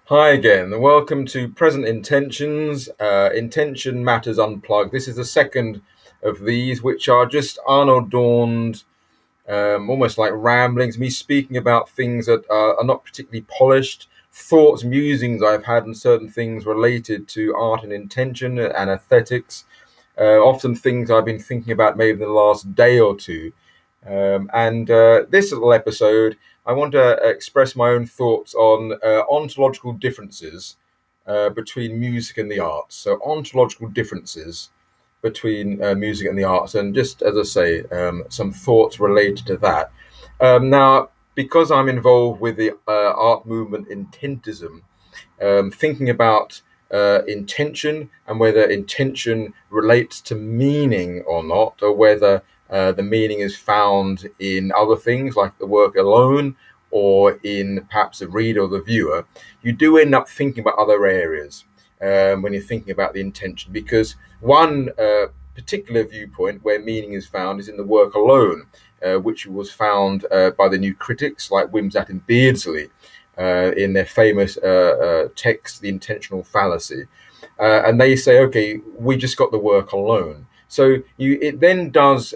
Hi again. Welcome to Present Intentions, Intention Matters Unplugged. This is the second of these, which are just unadorned, almost like ramblings, me speaking about things that are not particularly polished, thoughts, musings I've had on certain things related to art and intention and aesthetics, often things I've been thinking about maybe in the last day or two. And this little episode, I want to express my own thoughts on ontological differences between music and the arts. So, ontological differences between music and the arts, and just as I say, some thoughts related to that. Now, because I'm involved with the art movement Intentism, thinking about intention and whether intention relates to meaning or not, or whether the meaning is found in other things like the work alone or in perhaps the reader or the viewer, you do end up thinking about other areas when you're thinking about the intention, because one particular viewpoint where meaning is found is in the work alone, which was found by the new critics like Wimsatt and Beardsley in their famous text, The Intentional Fallacy. And they say, okay, we just got the work alone. So it then does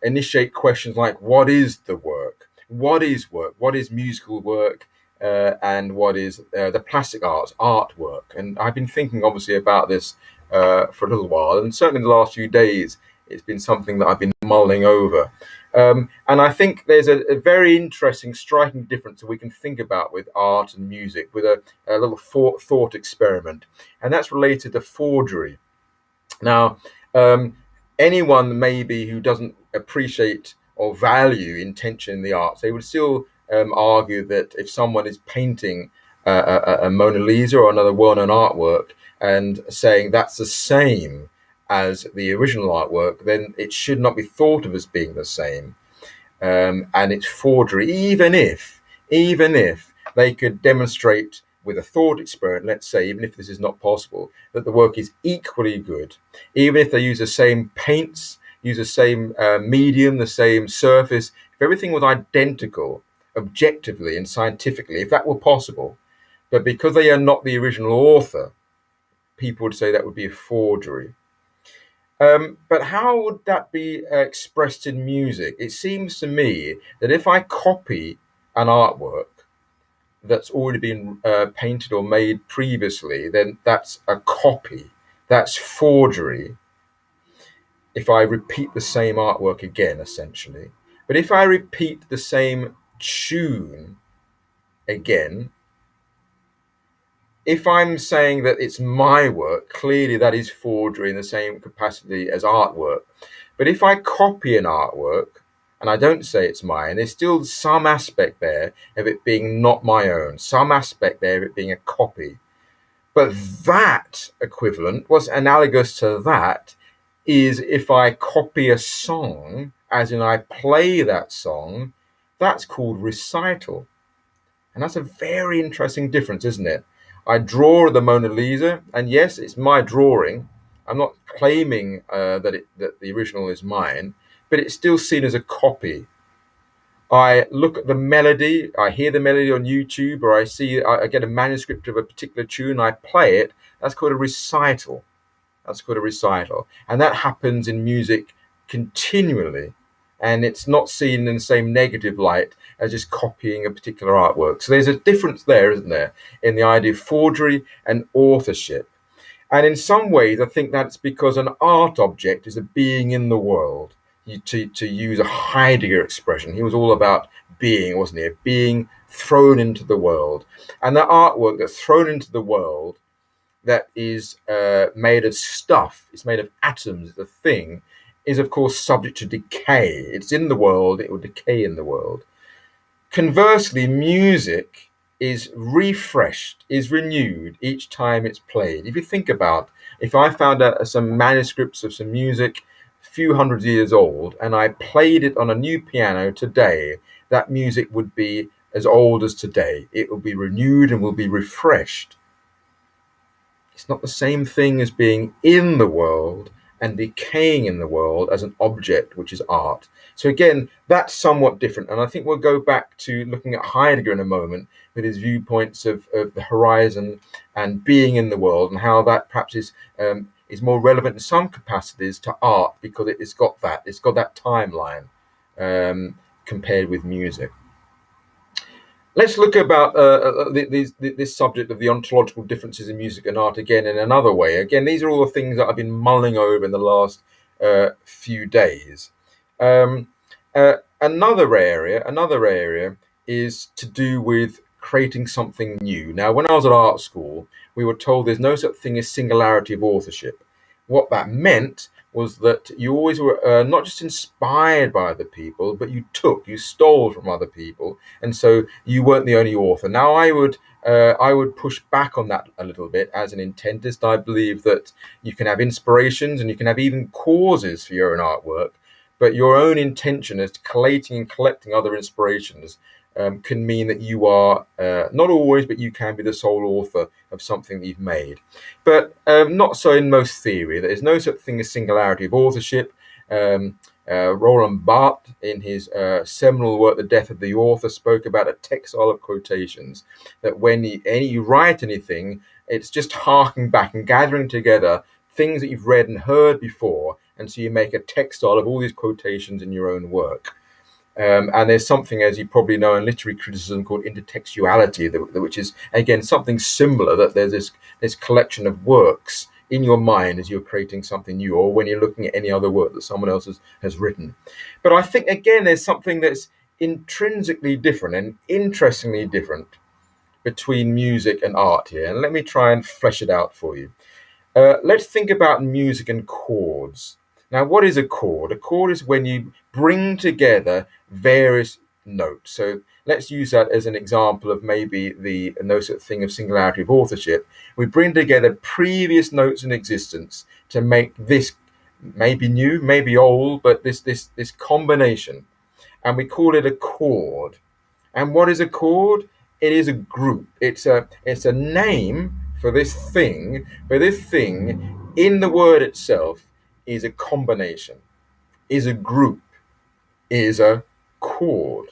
initiate questions like, what is the work? What is work? What is musical work? And what is the plastic arts, artwork? And I've been thinking, obviously, about this for a little while. And certainly in the last few days, it's been something that I've been mulling over. And I think there's a very interesting, striking difference that we can think about with art and music, with a little thought experiment, and that's related to forgery. Now, anyone maybe who doesn't appreciate or value intention in the arts, they would still argue that if someone is painting a Mona Lisa or another well-known artwork and saying that's the same as the original artwork, then it should not be thought of as being the same. And it's forgery, even if they could demonstrate with a thought experiment, let's say, even if this is not possible, that the work is equally good, even if they use the same paints, use the same medium, the same surface, if everything was identical, objectively and scientifically, if that were possible, but because they are not the original author, people would say that would be a forgery. But how would that be expressed in music? It seems to me that if I copy an artwork that's already been painted or made previously, then that's a copy. That's forgery if I repeat the same artwork again, essentially. But if I repeat the same tune again, if I'm saying that it's my work, clearly that is forgery in the same capacity as artwork. But if I copy an artwork and I don't say it's mine, there's still some aspect there of it being not my own, some aspect there of it being a copy. But that equivalent, what's analogous to that, is if I copy a song, as in I play that song, that's called recital. And that's a very interesting difference, isn't it? I draw the Mona Lisa, and yes, it's my drawing. I'm not claiming that the original is mine, but it's still seen as a copy. I look at the melody, I hear the melody on YouTube, or I get a manuscript of a particular tune, I play it. That's called a recital. That's called a recital, and that happens in music continually, and it's not seen in the same negative light as just copying a particular artwork. So there's a difference there, isn't there, in the idea of forgery and authorship. And in some ways, I think that's because an art object is a being in the world. To use a Heidegger expression, he was all about being, wasn't he? A being thrown into the world. And the artwork that's thrown into the world that is made of stuff, it's made of atoms, the thing, is of course subject to decay. It's in the world, it will decay in the world. Conversely, music is refreshed, is renewed each time it's played. If you think about, if I found out some manuscripts of some music a few hundred years old and I played it on a new piano today, that music would be as old as today. It will be renewed and will be refreshed. It's not the same thing as being in the world and decaying in the world as an object, which is art. So again, that's somewhat different. And I think we'll go back to looking at Heidegger in a moment with his viewpoints of the horizon and being in the world, and how that perhaps is more relevant in some capacities to art, because it's got that timeline compared with music. Let's look about this subject of the ontological differences in music and art again in another way. Again, these are all the things that I've been mulling over in the last few days. Another area is to do with creating something new. Now, when I was at art school, we were told there's no such thing as singularity of authorship. What that meant was that you always were not just inspired by other people, but you stole from other people, and so you weren't the only author. Now, I would push back on that a little bit. As an intentist, I believe that you can have inspirations and you can have even causes for your own artwork, but your own intention as collating and collecting other inspirations can mean that you are not always, but you can be the sole author of something that you've made. But not so in most theory. There is no such thing as singularity of authorship. Roland Barthes, in his seminal work, The Death of the Author, spoke about a textile of quotations, that when you write anything, it's just harking back and gathering together things that you've read and heard before, and so you make a textile of all these quotations in your own work. And there's something, as you probably know, in literary criticism called intertextuality, which is, again, something similar, that there's this collection of works in your mind as you're creating something new, or when you're looking at any other work that someone else has written. But I think, again, there's something that's intrinsically different and interestingly different between music and art here. And let me try and flesh it out for you. Let's think about music and chords. Now, what is a chord? A chord is when you bring together various notes. So let's use that as an example of maybe the no such thing of singularity of authorship. We bring together previous notes in existence to make this maybe new, maybe old, but this combination, and we call it a chord. And what is a chord? It is a group. It's a name for this thing, but this thing in the word itself is a combination, is a group, is a chord.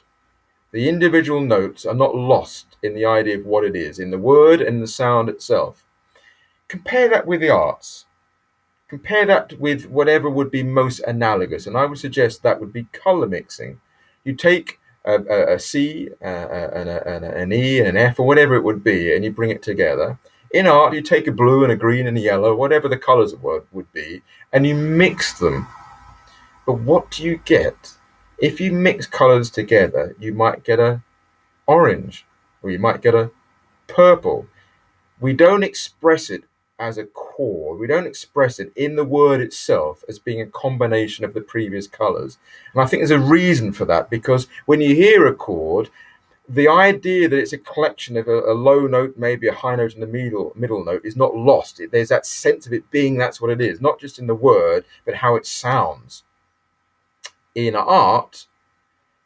The individual notes are not lost in the idea of what it is, in the word and the sound itself. Compare that with the arts. Compare that with whatever would be most analogous, and I would suggest that would be color mixing. You take a C, an E, and an F, or whatever it would be, and you bring it together. In art, you take a blue and a green and a yellow, whatever the colors would be, and you mix them. But what do you get? If you mix colors together, you might get a orange, or you might get a purple. We don't express it as a chord. We don't express it in the word itself as being a combination of the previous colors. And I think there's a reason for that, because when you hear a chord, the idea that it's a collection of a low note, maybe a high note, and a middle note is not lost. There's that sense of it being that's what it is, not just in the word, but how it sounds. In art,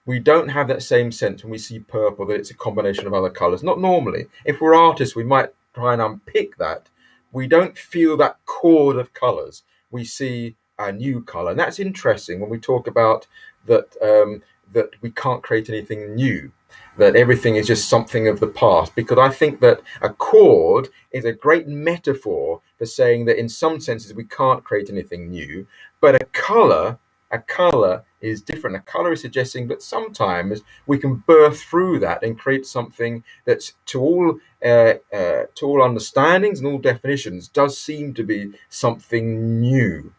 we don't have that same sense when we see purple, that it's a combination of other colors. Not normally. If we're artists, we might try and unpick that. We don't feel that chord of colors. We see a new color. And that's interesting when we talk about that, that we can't create anything new, that everything is just something of the past. Because I think that a chord is a great metaphor for saying that in some senses we can't create anything new, but a color is different. A color is suggesting that sometimes we can burst through that and create something that's to all understandings and all definitions does seem to be something new.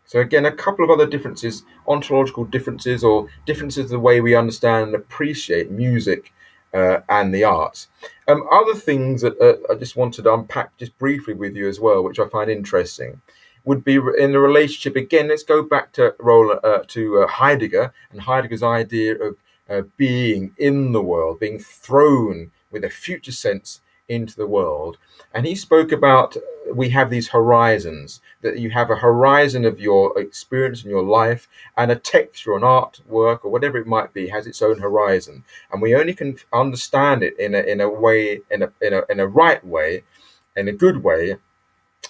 So again, a couple of other differences, ontological differences, or differences in the way we understand and appreciate music and the arts. Other things that I just wanted to unpack just briefly with you as well, which I find interesting, would be in the relationship. Again, let's go back to Heidegger and Heidegger's idea of being in the world, being thrown with a future sense into the world. And he spoke about, we have these horizons, that you have a horizon of your experience in your life, and a text or an artwork or whatever it might be has its own horizon, and we only can understand it in a way, in a right way, in a good way,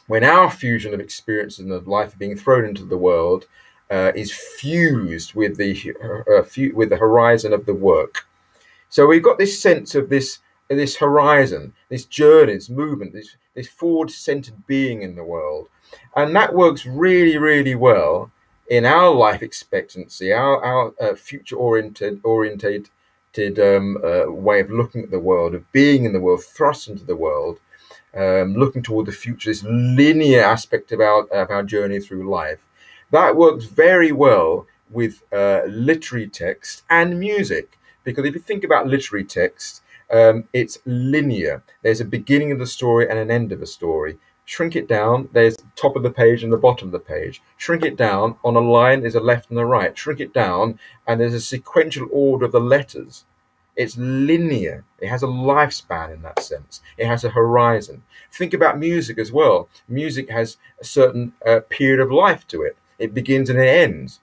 when our fusion of experiences and of life being thrown into the world is fused with the horizon of the work. So we've got this sense of this horizon, this journey, this movement, this forward-centered being in the world, and that works really, really well in our life expectancy, our future-oriented way of looking at the world, of being in the world, thrust into the world, looking toward the future, this linear aspect of our journey through life. That works very well with literary text and music, because if you think about literary text, it's linear. There's a beginning of the story and an end of a story. Shrink it down, there's the top of the page and the bottom of the page. Shrink it down, on a line there's a left and a right. Shrink it down, and there's a sequential order of the letters. It's linear. It has a lifespan in that sense. It has a horizon. Think about music as well. Music has a certain period of life to it. It begins and it ends.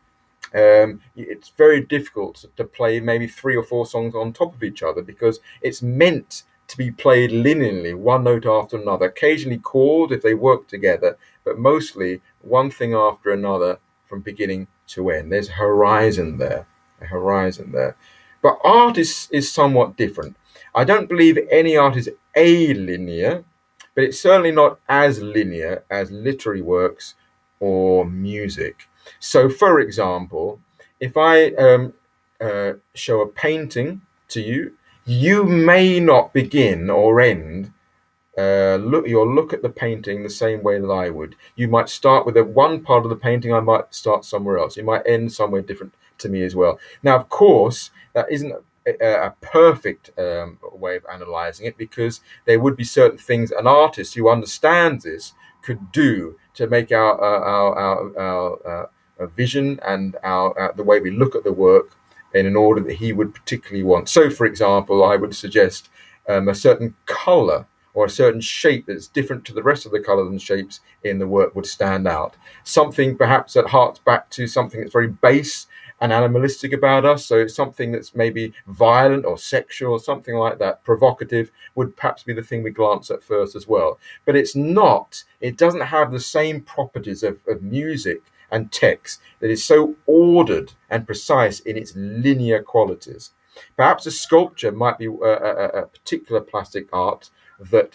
It's very difficult to play maybe 3 or 4 songs on top of each other, because it's meant to be played linearly, one note after another, occasionally chord if they work together, but mostly one thing after another from beginning to end. There's a horizon there, But art is somewhat different. I don't believe any art is alinear, but it's certainly not as linear as literary works or music. So, for example, if I show a painting to you, you may not begin or end you'll look at the painting the same way that I would. You might start with one part of the painting, I might start somewhere else. You might end somewhere different to me as well. Now, of course, that isn't a perfect way of analyzing it, because there would be certain things an artist who understands this could do to make our vision and the way we look at the work in an order that he would particularly want. So, for example, I would suggest a certain color or a certain shape that's different to the rest of the colors and shapes in the work would stand out. Something perhaps that harks back to something that's very base and animalistic about us. So it's something that's maybe violent or sexual or something like that, provocative, would perhaps be the thing we glance at first as well. But it doesn't have the same properties of music and text that is so ordered and precise in its linear qualities. Perhaps a sculpture might be a particular plastic art that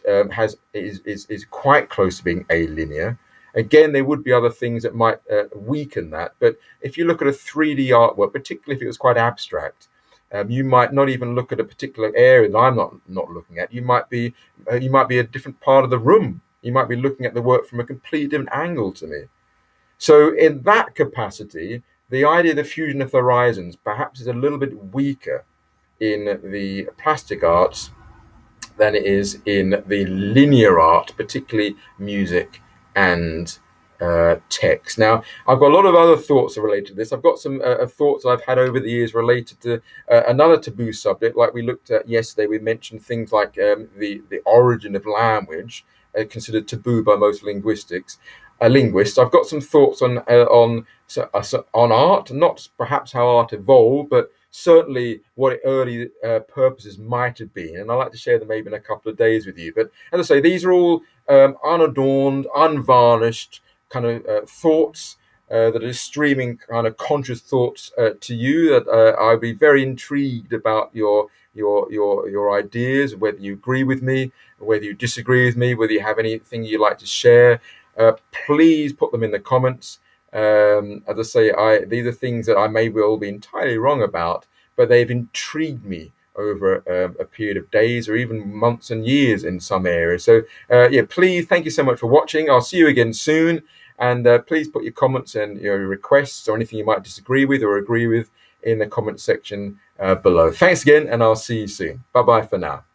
is quite close to being alinear. Again, there would be other things that might weaken that. But if you look at a 3D artwork, particularly if it was quite abstract, you might not even look at a particular area that I'm not looking at. You might be a different part of the room. You might be looking at the work from a completely different angle to me. So in that capacity, the idea of the fusion of horizons perhaps is a little bit weaker in the plastic arts than it is in the linear art, particularly music and text. Now, I've got a lot of other thoughts related to this. I've got some thoughts I've had over the years related to another taboo subject, like we looked at yesterday. We mentioned things like the origin of language, considered taboo by most linguists. I've got some thoughts on art, not perhaps how art evolved, but certainly what its early purposes might have been. And I'd like to share them maybe in a couple of days with you. But as I say, these are all unadorned, unvarnished kind of thoughts that are streaming kind of conscious thoughts to you. That I'd be very intrigued about your ideas, whether you agree with me, whether you disagree with me, whether you have anything you'd like to share. Please put them in the comments. As I say, these are things that I may well be entirely wrong about, but they've intrigued me over a period of days or even months and years in some areas. So please, thank you so much for watching. I'll see you again soon. And please put your comments and your requests or anything you might disagree with or agree with in the comment section below. Thanks again, and I'll see you soon. Bye-bye for now.